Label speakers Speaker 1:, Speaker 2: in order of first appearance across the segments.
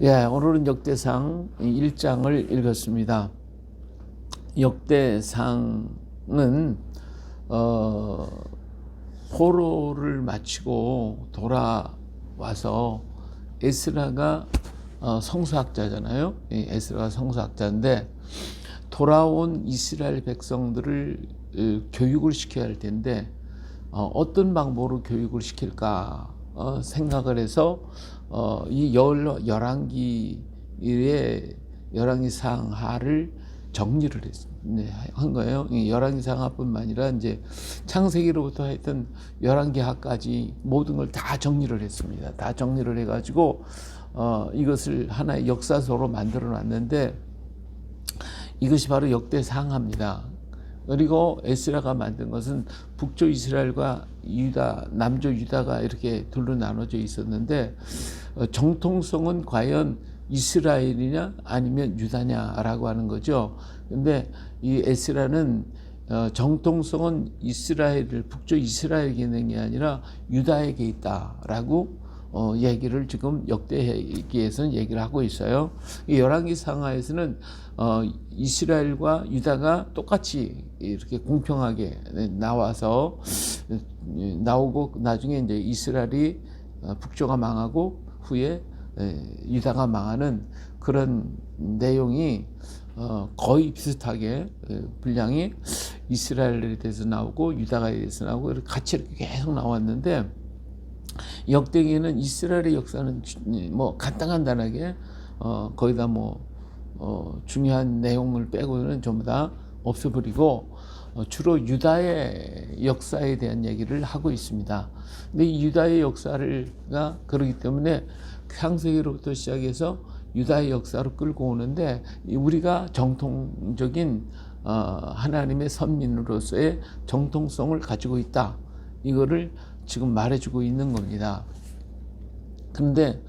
Speaker 1: 예, 오늘은 역대상 1장을 읽었습니다. 역대상은 포로를 마치고 돌아와서 에스라가 성서학자잖아요. 에스라가 성서학자인데 돌아온 이스라엘 백성들을 교육을 시켜야 할 텐데 어떤 방법으로 교육을 시킬까 생각을 해서 이 열왕기 상하를 정리를 한 거예요. 이 열왕기 상하뿐만 아니라 이제 창세기로부터 했던 열왕기하까지 모든 걸 다 정리를 했습니다. 다 정리를 해가지고 이것을 하나의 역사서로 만들어 놨는데 이것이 바로 역대상하입니다. 그리고 에스라가 만든 것은 북조 이스라엘과 유다, 남조 유다가 이렇게 둘로 나눠져 있었는데 정통성은 과연 이스라엘이냐 아니면 유다냐라고 하는 거죠. 근데 이 에스라는 정통성은 북조 이스라엘에게 아니라 유다에게 있다라고 얘기를 지금 역대기에서는 얘기를 하고 있어요. 이 열왕기 상하에서는 이스라엘과 유다가 똑같이 이렇게 공평하게 나오고 나중에 이제 이스라엘이 북조가 망하고 후에 유다가 망하는 그런 내용이 거의 비슷하게 분량이 이스라엘에 대해서 나오고 유다에 대해서 나오고 같이 이렇게 계속 나왔는데 역대기에는 이스라엘의 역사는 뭐 간단하게 거기다 중요한 내용을 빼고는 전부 다 없애버리고 주로 유다의 역사에 대한 얘기를 하고 있습니다. 근데 이 유다의 역사가 그러기 때문에 창세기로부터 시작해서 유다의 역사로 끌고 오는데 우리가 정통적인 하나님의 선민으로서의 정통성을 가지고 있다. 이거를 지금 말해주고 있는 겁니다. 그런데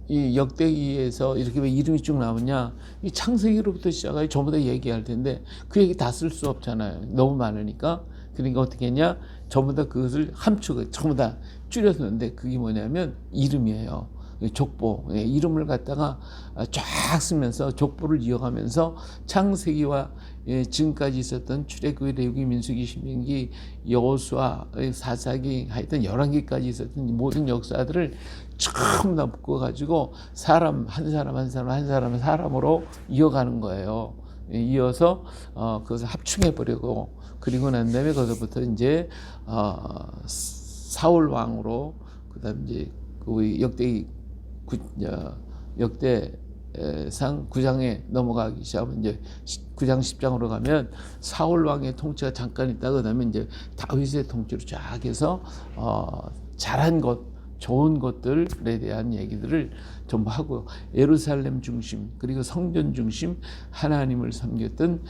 Speaker 1: 이 역대기에서 이렇게 왜 이름이 쭉 나오냐? 이 창세기로부터 시작해 전부 다 얘기할 텐데 그 얘기 다 쓸 수 없잖아요. 너무 많으니까. 그러니까 어떻게 했냐? 전부 다 그것을 함축을 전부 다 줄였는데 그게 뭐냐면 이름이에요. 족보, 이름을 갖다가 쫙 쓰면서 족보를 이어가면서 창세기와 지금까지 있었던 출애굽기, 레위기, 민수기, 신명기, 여호수아, 사사기, 하여튼 열왕기까지 있었던 모든 역사들을 전부 다 묶어가지고 한 사람으로 이어가는 거예요. 이어서 그것을 합충해 보려고 그리고 난 다음에 거기서부터 이제 사울 왕으로 그다음 이제 그 역대상 9장에 넘어가기 시작하면 이제 9장 10장으로 가면 사울 왕의 통치가 잠깐 있다가 그다음에 이제 다윗의 통치로 쫙 해서 잘한 것, 좋은 것들에 대한 얘기들을 전부 하고 예루살렘 중심 그리고 성전 중심 하나님을 섬겼던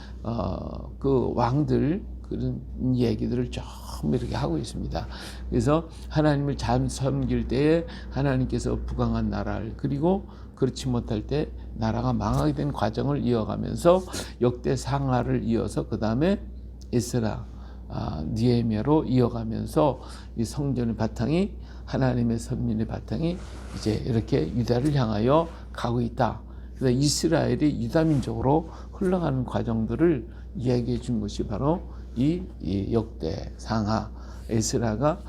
Speaker 1: 그 왕들 그런 얘기들을 좀 이렇게 하고 있습니다. 그래서 하나님을 잘 섬길 때에 하나님께서 부강한 나라를 그리고 그렇지 못할 때 나라가 망하게 된 과정을 이어가면서 역대 상하를 이어서 그 다음에 에스라, 느헤미야로 이어가면서 이 성전의 바탕이 하나님의 선민의 바탕이 이제 이렇게 유다를 향하여 가고 있다. 그래서 이스라엘이 유다 민족으로 흘러가는 과정들을 이야기해 준 것이 바로 이 역대 상하 에스라가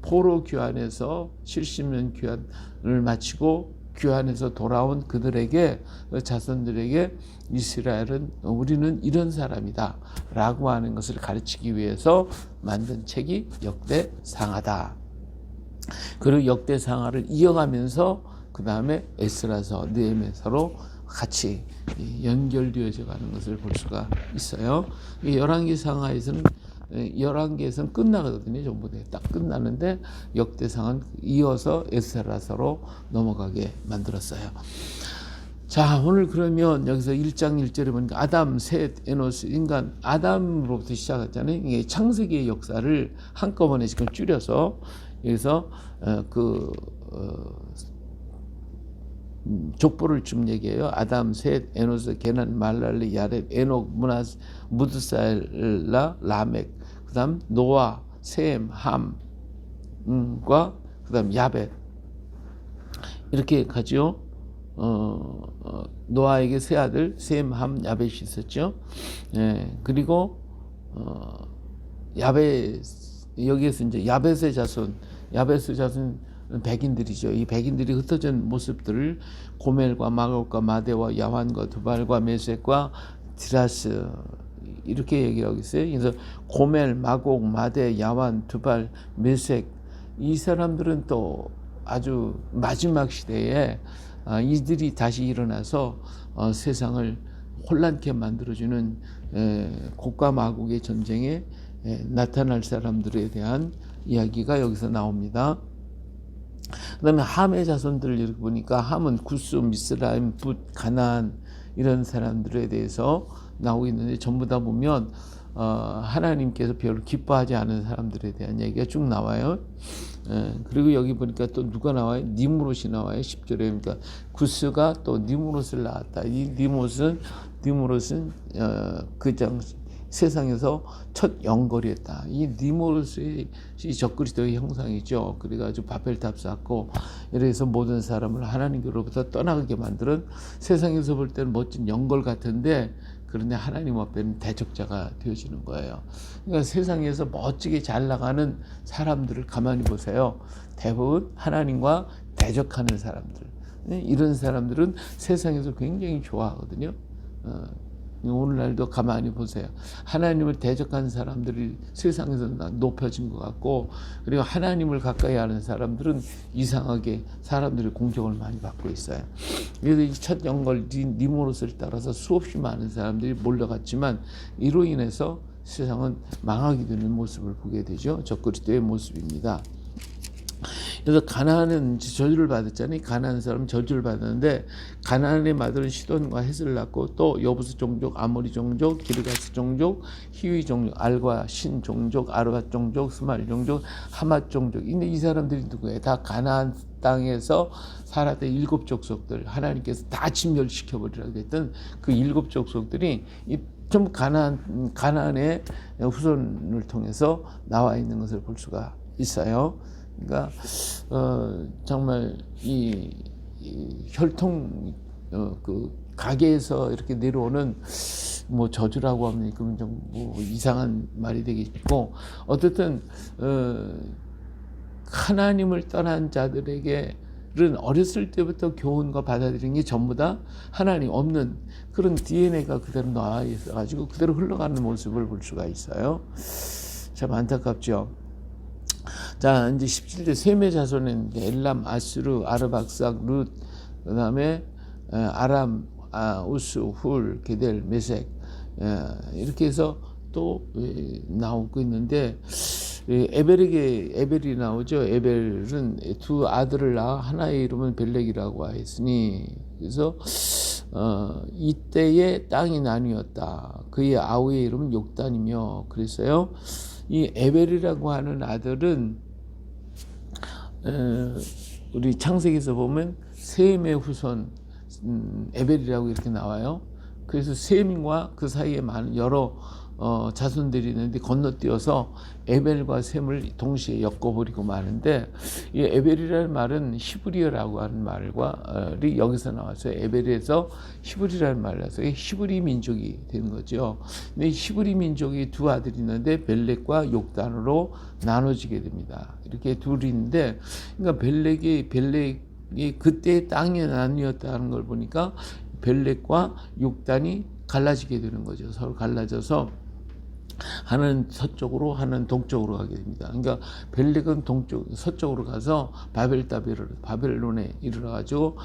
Speaker 1: 포로 귀환에서 70년 귀환을 마치고 귀환에서 돌아온 그들에게 자손들에게 이스라엘은 우리는 이런 사람이다 라고 하는 것을 가르치기 위해서 만든 책이 역대 상하다. 그리고 역대 상하를 이어가면서 그 다음에 에스라서, 느헤미야서로 같이 연결되어져 가는 것을 볼 수가 있어요. 열왕기 상하에서는 열왕기에서는 끝나거든요. 전부 딱 끝나는데 역대상은 이어서 에스라서로 넘어가게 만들었어요. 자, 오늘 그러면 여기서 1장 1절에 보니까 아담, 셋, 에노스, 인간, 아담으로부터 시작했잖아요. 이게 창세기의 역사를 한꺼번에 지금 줄여서 여기서 족보를 좀 얘기해요. 아담, 셋, 에노스, 게난, 말랄리, 야렙, 에녹, 무드살라, 라멕, 그 다음 노아, 셈, 함과 그 다음 야벳. 이렇게 가죠. 노아에게 세 아들 셈, 함, 야벳이 있었죠. 예, 그리고 야벳, 여기에서 이제 야벳의 자손 백인들이죠. 이 백인들이 흩어진 모습들을 고멜과 마곡과 마대와 야환과 두발과 메섹과 디라스 이렇게 얘기하고 있어요. 그래서 고멜, 마곡, 마대, 야환, 두발, 메섹, 이 사람들은 또 아주 마지막 시대에 이들이 다시 일어나서 세상을 혼란케 만들어주는 곡과 마곡의 전쟁에 나타날 사람들에 대한 이야기가 여기서 나옵니다. 그 다음에 함의 자손들을 이렇게 보니까 함은 구스, 미스라임, 붓, 가나안 이런 사람들에 대해서 나오고 있는데 전부 다 보면 하나님께서 별로 기뻐하지 않은 사람들에 대한 얘기가 쭉 나와요. 그리고 여기 보니까 또 누가 나와요? 니무롯이 나와요. 10절에. 그러니까 구스가 또 니무롯을 낳았다. 이 니무롯은 그 세상에서 첫 영걸이었다. 이 니무롯이 적그리스도의 형상이죠. 그래가지고 바벨탑 쌓고 이래서 모든 사람을 하나님께로부터 떠나가게 만드는, 세상에서 볼 때는 멋진 영걸 같은데 그런데 하나님 앞에는 대적자가 되어지는 거예요. 그러니까 세상에서 멋지게 잘 나가는 사람들을 가만히 보세요. 대부분 하나님과 대적하는 사람들. 이런 사람들은 세상에서 굉장히 좋아하거든요. 오늘날도 가만히 보세요. 하나님을 대적하는 사람들이 세상에서 높여진 것 같고, 그리고 하나님을 가까이 하는 사람들은 이상하게 사람들이 공격을 많이 받고 있어요. 그래서 이 첫 영걸 니무롯을 따라서 수없이 많은 사람들이 몰려갔지만 이로 인해서 세상은 망하게 되는 모습을 보게 되죠. 적그리스도의 모습입니다. 그래서 가나안은 저주를 받았잖아요. 가나안 사람은 저주를 받았는데 가나안의 아들은 시돈과 헷을 낳고 또 여부스 종족, 아모리 종족, 기르가스 종족, 히위 종족, 알과 신 종족, 아르밧 종족, 스말 종족, 하맛 종족. 근데 이 사람들이 누구예요? 다 가나안 땅에서 살았던 7 족속들, 하나님께서 다 진멸시켜버리라고 했던 그 7 족속들이 좀 가나안의 후손을 통해서 나와 있는 것을 볼 수가 있어요. 그러니까 정말 이 혈통 그 가게에서 이렇게 내려오는 뭐 저주라고 하면 그건 좀 뭐 이상한 말이 되겠고, 어쨌든 하나님을 떠난 자들에게는 어렸을 때부터 교훈과 받아들이는 게 전부 다 하나님 없는 그런 DNA가 그대로 나와 있어가지고 그대로 흘러가는 모습을 볼 수가 있어요. 참 안타깝죠. 자, 이제 17절 셈의 자손은 엘람, 아수르, 아르박삭, 룻, 그 다음에 아람, 우스, 훌, 게델, 메색, 이렇게 해서 또 나오고 있는데, 에벨이 나오죠. 에벨은 2 아들을 낳아 하나의 이름은 벨렉이라고 하였으니, 그래서 이때에 땅이 나뉘었다. 그의 아우의 이름은 욕단이며 그랬어요. 이 에벨이라고 하는 아들은 우리 창세기에서 보면 셈의 후손 에벨이라고 이렇게 나와요. 그래서 셈과 그 사이에 많은 여러 자손들이 있는데 건너뛰어서 에벨과 셈을 동시에 엮어버리고 마는데, 이 에벨이라는 말은 히브리어라고 하는 말이 여기서 나왔어요. 에벨에서 히브리라는 말을 해서 히브리 민족이 되는 거죠. 근데 히브리 민족이 2 아들이 있는데 벨렉과 욕단으로 나눠지게 됩니다. 이렇게 둘이 있는데, 그러니까 벨렉이 그때 땅에 나뉘었다는 걸 보니까 벨렉과 욕단이 갈라지게 되는 거죠. 서로 갈라져서 하나는 서쪽으로 하나는 동쪽으로 가게 됩니다. 그러니까 벨렉은 서쪽으로 가서 바벨론에 이르러가지고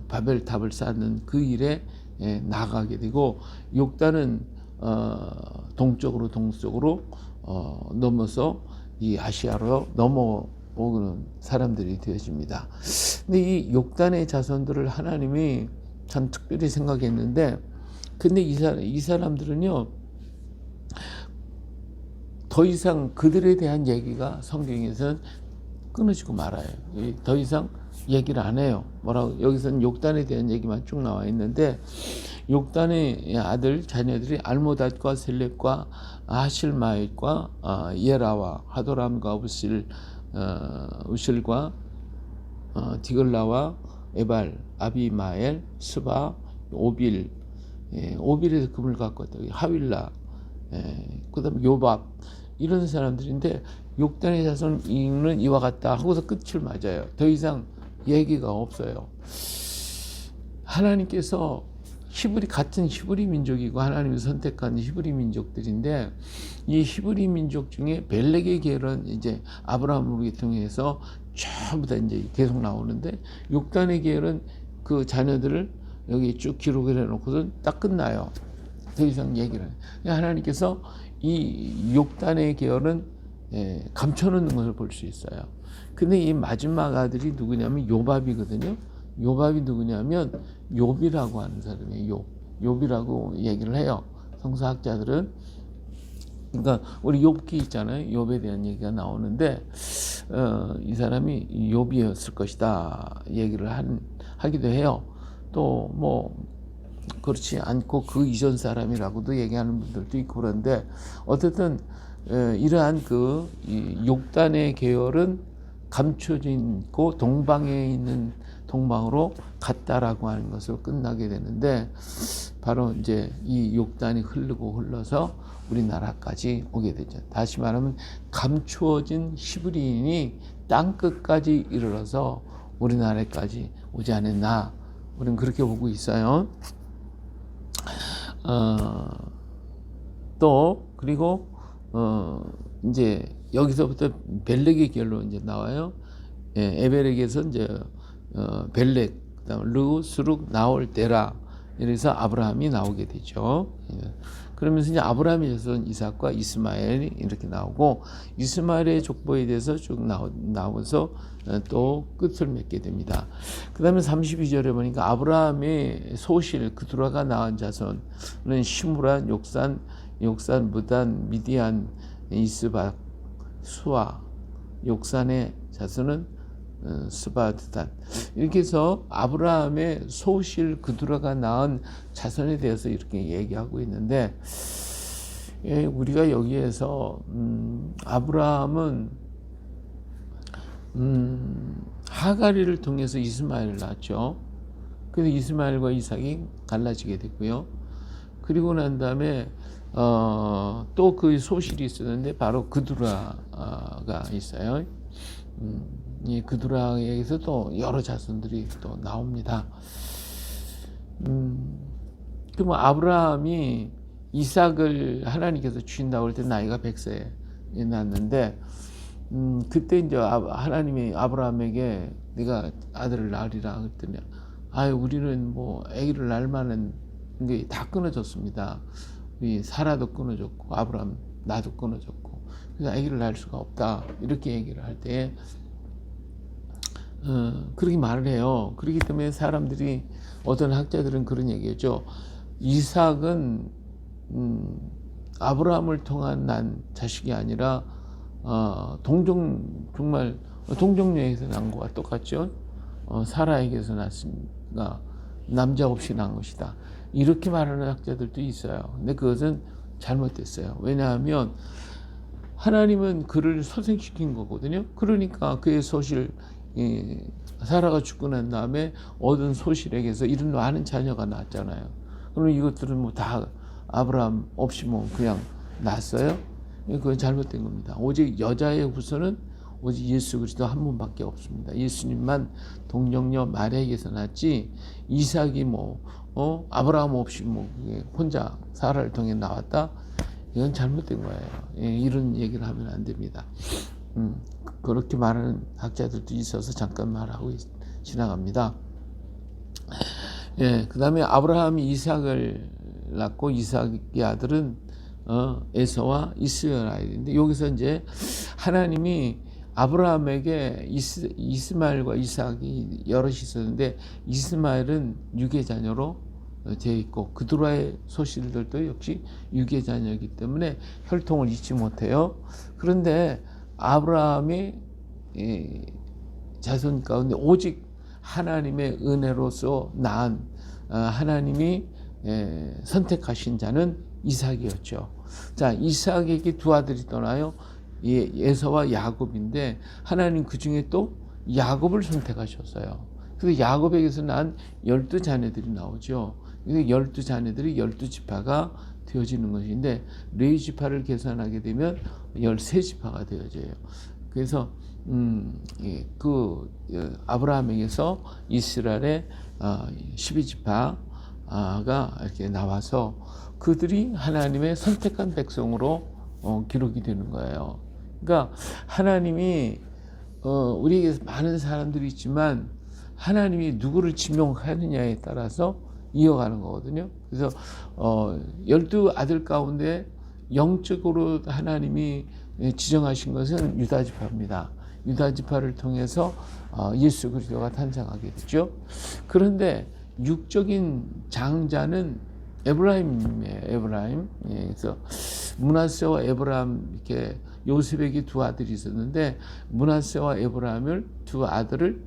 Speaker 1: 바벨탑을 쌓는 그 일에 나가게 되고, 욕단은 동쪽으로 넘어서 이 아시아로 넘어오는 사람들이 되어집니다. 근데 이 욕단의 자손들을 하나님이 참 특별히 생각했는데, 근데 이 사람들은요 더 이상 그들에 대한 얘기가 성경에서는 끊어지고 말아요. 더 이상 얘기를 안 해요. 뭐라고? 여기서는 욕단에 대한 얘기만 쭉 나와 있는데, 욕단의 아들 자녀들이 알모닷과 셀렙과 아실마잇과 예라와 하도람과 우실과 디글라와 에발, 아비마엘, 스바, 오빌, 오빌에서 금을 갖고 왔다. 하윌라, 그다음 요밥 이런 사람들인데 욕단의 자손 이는 이와 같다 하고서 끝을 맞아요. 더 이상 얘기가 없어요. 하나님께서 같은 히브리 민족이고 하나님이 선택한 히브리 민족들인데 이 히브리 민족 중에 벨렉의 계열은 이제 아브라함을 통해서 전부 다 이제 계속 나오는데 욕단의 계열은 그 자녀들을 여기 쭉 기록을 해놓고서 딱 끝나요. 더 이상 얘기를 해요. 하나님께서 이 욕단의 계열은 감춰놓는 것을 볼 수 있어요. 근데 이 마지막 아들이 누구냐면 요밥이거든요. 요밥이 누구냐면 욥이라고 하는 사람이에요. 욥이라고 얘기를 해요. 성서학자들은. 그러니까 우리 욥기 있잖아요. 욥에 대한 얘기가 나오는데 이 사람이 욥이었을 것이다 얘기를 하기도 해요. 또 뭐 그렇지 않고 그 이전 사람이라고도 얘기하는 분들도 있고 그런데 어쨌든 이러한 그 욕단의 계열은 감춰져 있고 동방에 있는 동방으로 갔다라고 하는 것으로 끝나게 되는데 바로 이제 이 욕단이 흘러서 우리나라까지 오게 되죠. 다시 말하면 감추어진 히브리인이 땅 끝까지 이르러서 우리나라까지 오지 않았나 우리는 그렇게 보고 있어요. 또 그리고 이제 여기서부터 벨렉의 결로 이제 나와요. 에벨렉에서 이제 벨렉, 그다음 르, 수룩, 나올, 데라 이래서 아브라함이 나오게 되죠. 그러면서 이제 아브라함의 자손 이삭과 이스마엘이 이렇게 나오고 이스마엘의 족보에 대해서 쭉 나와서 또 끝을 맺게 됩니다. 그 다음에 32절에 보니까 아브라함의 소실 그두라가 낳은 자손은 시므란, 욕산, 무단, 미디안, 이스박, 수아, 욕산의 자손은 스바드단 이렇게 해서 아브라함의 소실 그두라가 낳은 자손에 대해서 이렇게 얘기하고 있는데 우리가 여기에서 아브라함은 하가리를 통해서 이스마엘을 낳았죠. 그래서 이스마엘과 이삭이 갈라지게 됐고요. 그리고 난 다음에 또 그 소실이 있었는데 바로 그두라가 있어요. 이 그두라에게서 또 여러 자손들이 또 나옵니다. 그럼 아브라함이 이삭을 하나님께서 주신다고 할 때 나이가 100세에 낳았는데 그때 이제 하나님이 아브라함에게 네가 아들을 낳으리라 그랬더니 우리는 뭐 아기를 낳을 만한 게 다 끊어졌습니다. 우리 사라도 끊어졌고 아브라함 나도 끊어졌고 그래서 아기를 낳을 수가 없다 이렇게 얘기를 할 때 그렇게 말을 해요. 그렇기 때문에 사람들이 어떤 학자들은 그런 얘기했죠. 이삭은 아브라함을 통한 난 자식이 아니라 정말 동정녀에서 난 것과 똑같죠. 사라에게서 났으니까 남자 없이 난 것이다. 이렇게 말하는 학자들도 있어요. 근데 그것은 잘못됐어요. 왜냐하면 하나님은 그를 소생시킨 거거든요. 그러니까 그의 소실 사라가 죽고 난 다음에 얻은 소실에게서 이런 많은 자녀가 낳았잖아요. 그럼 이것들은 뭐 다 아브라함 없이 뭐 그냥 낳았어요? 그건 잘못된 겁니다. 오직 여자의 후손은 오직 예수 그리스도 한 분밖에 없습니다. 예수님만 동정녀 마리아에게서 낳았지 이삭이 아브라함 없이 혼자 사라를 통해 나왔다? 이건 잘못된 거예요. 이런 얘기를 하면 안 됩니다. 그렇게 말하는 학자들도 있어서 잠깐 말하고 지나갑니다. 그 다음에 아브라함이 이삭을 낳고 이삭의 아들은 에서와 이스라엘인데 여기서 이제 하나님이 아브라함에게 이스마엘과 이삭이 여럿이 있었는데 이스마엘은 유괴 자녀로 되어 있고 그두라의 소실들도 역시 유괴 자녀이기 때문에 혈통을 잊지 못해요. 그런데 아브라함의 자손 가운데 오직 하나님의 은혜로서 낳은 하나님이 선택하신 자는 이삭이었죠. 자, 이삭에게 두 아들이 떠나요. 에서와 야곱인데 하나님 그 중에 또 야곱을 선택하셨어요. 그래서 야곱에게서 난 12자녀들이 나오죠. 12자녀들이 12지파가 되어지는 것인데 레위 지파를 계산하게 되면 13지파가 되어져요. 그래서 아브라함에게서 이스라엘의 12지파가 이렇게 나와서 그들이 하나님의 선택한 백성으로 기록이 되는 거예요. 그러니까 하나님이 우리에게 많은 사람들이 있지만 하나님이 누구를 지명하느냐에 따라서 이어가는 거거든요. 그래서 12아들 가운데 영적으로 하나님이 지정하신 것은 유다지파입니다. 유다지파를 통해서 예수 그리스도가 탄생하게 되죠. 그런데 육적인 장자는 에브라임이에요. 에브라임. 그래서 므낫세와 에브라임, 이렇게 요셉에게 두 아들이 있었는데 므낫세와 에브라임을 두 아들을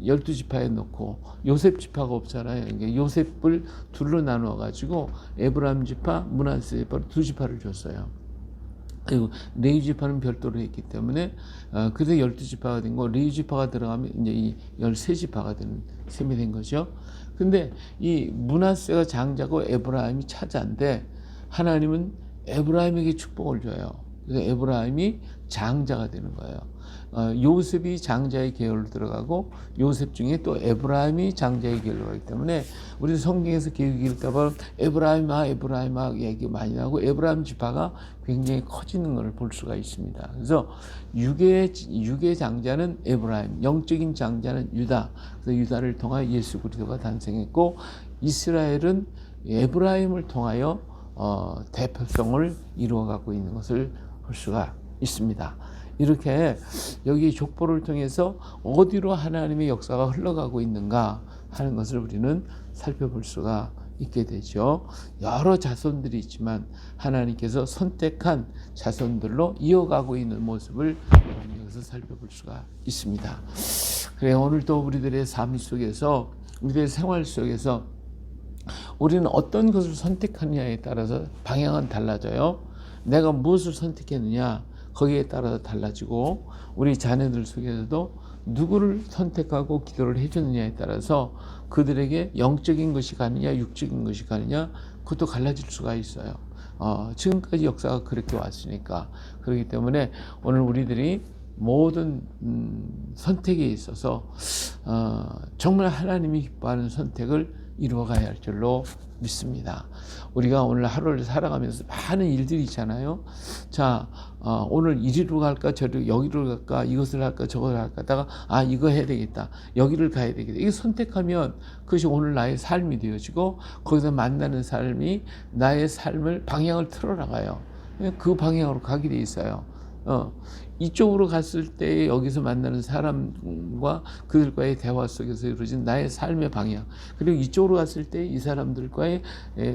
Speaker 1: 12지파에 놓고 요셉 지파가 없잖아요. 그러니까 요셉을 둘로 나누어 가지고 에브라임 지파, 므낫세 지파 두 지파를 줬어요. 그리고 레위 지파는 별도로 했기 때문에 그래서 12지파가 된 거, 레위 지파가 들어가면 이제 이 13지파가 되는 셈이 된 거죠. 근데 이 므낫세가 장자고 에브라임이 차자인데 하나님은 에브라임에게 축복을 줘요. 그래서 에브라임이 장자가 되는 거예요. 요셉이 장자의 계열로 들어가고 요셉 중에 또 에브라임이 장자의 계열로 가기 때문에 우리 성경에서 계획 읽다가 에브라임아 얘기 많이 나오고 에브라임 지파가 굉장히 커지는 것을 볼 수가 있습니다. 그래서 육의 장자는 에브라임, 영적인 장자는 유다. 그래서 유다를 통하여 예수 그리스도가 탄생했고 이스라엘은 에브라임을 통하여 대표성을 이루어가고 있는 것을 볼 수가 있습니다. 이렇게 여기 족보를 통해서 어디로 하나님의 역사가 흘러가고 있는가 하는 것을 우리는 살펴볼 수가 있게 되죠. 여러 자손들이 있지만 하나님께서 선택한 자손들로 이어가고 있는 모습을 여기서 살펴볼 수가 있습니다. 그래, 오늘도 우리들의 삶 속에서, 우리들의 생활 속에서 우리는 어떤 것을 선택하느냐에 따라서 방향은 달라져요. 내가 무엇을 선택했느냐 거기에 따라서 달라지고, 우리 자녀들 속에서도 누구를 선택하고 기도를 해줬느냐에 따라서 그들에게 영적인 것이 가느냐 육적인 것이 가느냐 그것도 갈라질 수가 있어요. 지금까지 역사가 그렇게 왔으니까. 그렇기 때문에 오늘 우리들이 모든 선택에 있어서 정말 하나님이 기뻐하는 선택을 이루어가야 할 줄로 믿습니다. 우리가 오늘 하루를 살아가면서 많은 일들이 있잖아요. 자, 오늘 이리로 갈까 저리로 여기로 갈까 이것을 할까 저것을 할까 하다가 이거 해야 되겠다 여기를 가야 되겠다 이게 선택하면 그것이 오늘 나의 삶이 되어지고 거기서 만나는 삶이 나의 삶을 방향을 틀어나가요. 그 방향으로 가게 돼 있어요. 이쪽으로 갔을 때 여기서 만나는 사람과 그들과의 대화 속에서 이루어진 나의 삶의 방향, 그리고 이쪽으로 갔을 때 이 사람들과의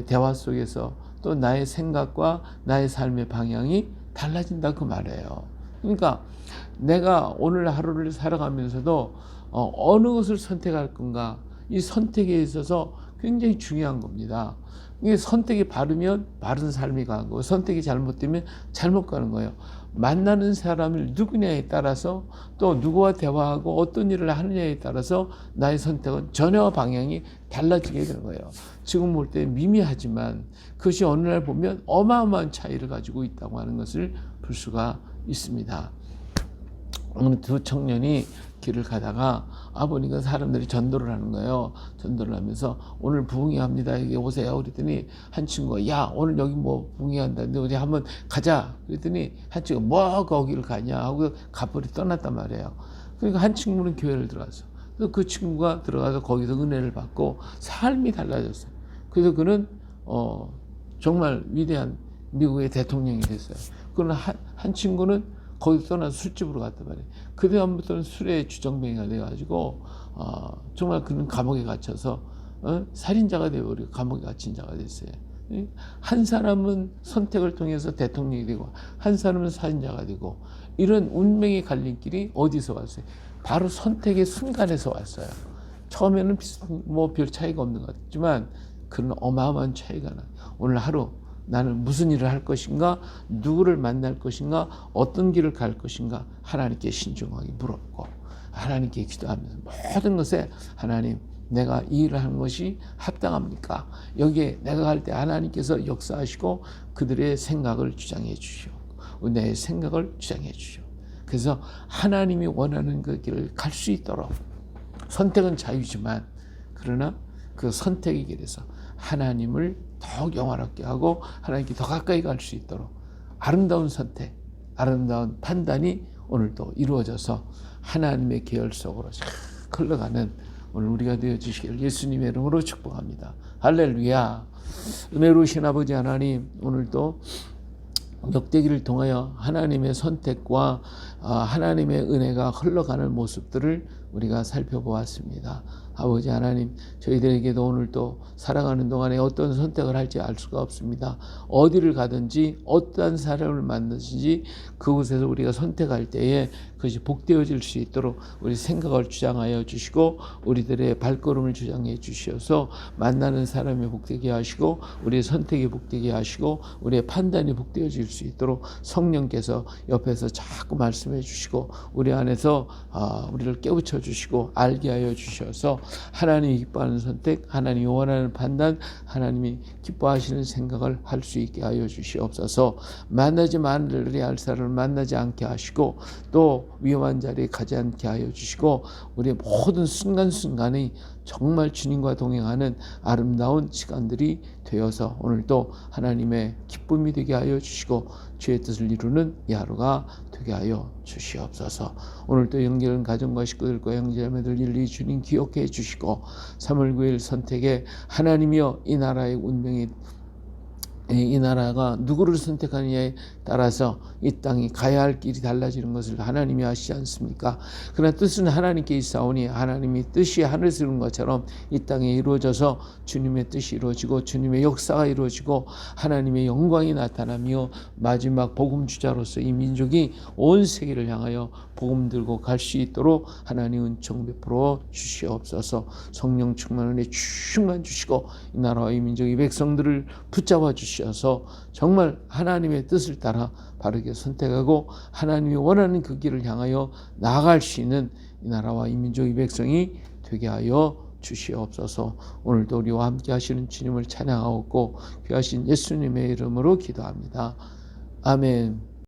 Speaker 1: 대화 속에서 또 나의 생각과 나의 삶의 방향이 달라진다 그 말이에요. 그러니까 내가 오늘 하루를 살아가면서도 어느 것을 선택할 건가, 이 선택에 있어서 굉장히 중요한 겁니다. 이게 선택이 바르면 바른 삶이 가고 선택이 잘못되면 잘못 가는 거예요. 만나는 사람을 누구냐에 따라서 또 누구와 대화하고 어떤 일을 하느냐에 따라서 나의 선택은 전혀 방향이 달라지게 되는 거예요. 지금 볼 때 미미하지만 그것이 어느 날 보면 어마어마한 차이를 가지고 있다고 하는 것을 볼 수가 있습니다. 어느 두 청년이 길을 가다가 보니까 사람들이 전도를 하는 거예요. 전도를 하면서 오늘 부흥회합니다. 여기 오세요. 그랬더니 한 친구가 야 오늘 여기 뭐 부흥회한다는데 우리 한번 가자. 그랬더니 한 친구가 뭐 거기를 가냐 하고 갑자기 떠났단 말이에요. 그러니까 한 친구는 교회를 들어갔어. 그래서 그 친구가 들어가서 거기서 은혜를 받고 삶이 달라졌어요. 그래서 그는 정말 위대한 미국의 대통령이 됐어요. 그러나 한 친구는 거기서 떠나서 술집으로 갔단 말이에요. 그 다음부터는 술의 주정뱅이가 돼가지고 정말 그는 감옥에 갇혀서 살인자가 되어버리고 감옥에 갇힌 자가 됐어요. 한 사람은 선택을 통해서 대통령이 되고 한 사람은 살인자가 되고, 이런 운명의 갈림길이 어디서 왔어요? 바로 선택의 순간에서 왔어요. 처음에는 뭐 별 차이가 없는 것 같지만 그런 어마어마한 차이가 나요. 오늘 하루 나는 무슨 일을 할 것인가, 누구를 만날 것인가, 어떤 길을 갈 것인가 하나님께 신중하게 물었고, 하나님께 기도하면서 모든 것에 하나님, 내가 이 일을 하는 것이 합당합니까? 여기에 내가 갈 때 하나님께서 역사하시고 그들의 생각을 주장해 주시오. 내 생각을 주장해 주시오. 그래서 하나님이 원하는 그 길을 갈 수 있도록, 선택은 자유지만 그러나 그 선택의 길에서 하나님을 더욱 영화롭게 하고 하나님께 더 가까이 갈 수 있도록 아름다운 선택, 아름다운 판단이 오늘도 이루어져서 하나님의 계열 속으로 쫙 흘러가는 오늘 우리가 되어주시기를 예수님의 이름으로 축복합니다. 할렐루야. 은혜로우신 아버지 하나님, 오늘도 역대기를 통하여 하나님의 선택과 하나님의 은혜가 흘러가는 모습들을 우리가 살펴보았습니다. 아버지 하나님, 저희들에게도 오늘 또 살아가는 동안에 어떤 선택을 할지 알 수가 없습니다. 어디를 가든지 어떠한 사람을 만나든지 그곳에서 우리가 선택할 때에 그것이 복되어질 수 있도록 우리 생각을 주장하여 주시고 우리들의 발걸음을 주장해 주셔서 만나는 사람이 복되게 하시고 우리의 선택이 복되게 하시고 우리의 판단이 복되어질 수 있도록 성령께서 옆에서 자꾸 말씀해 주시고 우리 안에서 우리를 깨우쳐 주시고 알게 하여 주셔서 하나님이 기뻐하는 선택, 하나님이 원하는 판단, 하나님이 기뻐하시는 생각을 할 수 있게 하여 주시옵소서. 만나지 말아야 할 사람을 만나지 않게 하시고 또 위험한 자리에 가지 않게 하여 주시고 우리의 모든 순간순간이 정말 주님과 동행하는 아름다운 시간들이 되어서 오늘도 하나님의 기쁨이 되게 하여 주시고 주의 뜻을 이루는 이 하루가 되게 하여 주시옵소서. 오늘도 연결한 가정과 식구들과 형제자매들 일일이 주님 기억해 주시고 3월 9일 선택에 하나님이여 이 나라의 운명이 이 나라가 누구를 선택하느냐에 따라서 이 땅이 가야 할 길이 달라지는 것을 하나님이 아시지 않습니까? 그러나 뜻은 하나님께 있사오니 하나님이 뜻이 하늘에서 이루는 것처럼 이 땅에 이루어져서 주님의 뜻이 이루어지고 주님의 역사가 이루어지고 하나님의 영광이 나타나며 마지막 복음 주자로서 이 민족이 온 세계를 향하여 복음 들고 갈 수 있도록 하나님 은총 베풀어 주시옵소서. 성령 충만을 충만 주시고 이 나라와 이 민족 이 백성들을 붙잡아 주셔서 정말 하나님의 뜻을 따라 바르게 선택하고 하나님이 원하는 그 길을 향하여 나아갈 수 있는 이 나라와 이 민족 이 백성이 되게 하여 주시옵소서. 오늘도 우리와 함께 하시는 주님을 찬양하고 귀하신 예수님의 이름으로 기도합니다. 아멘.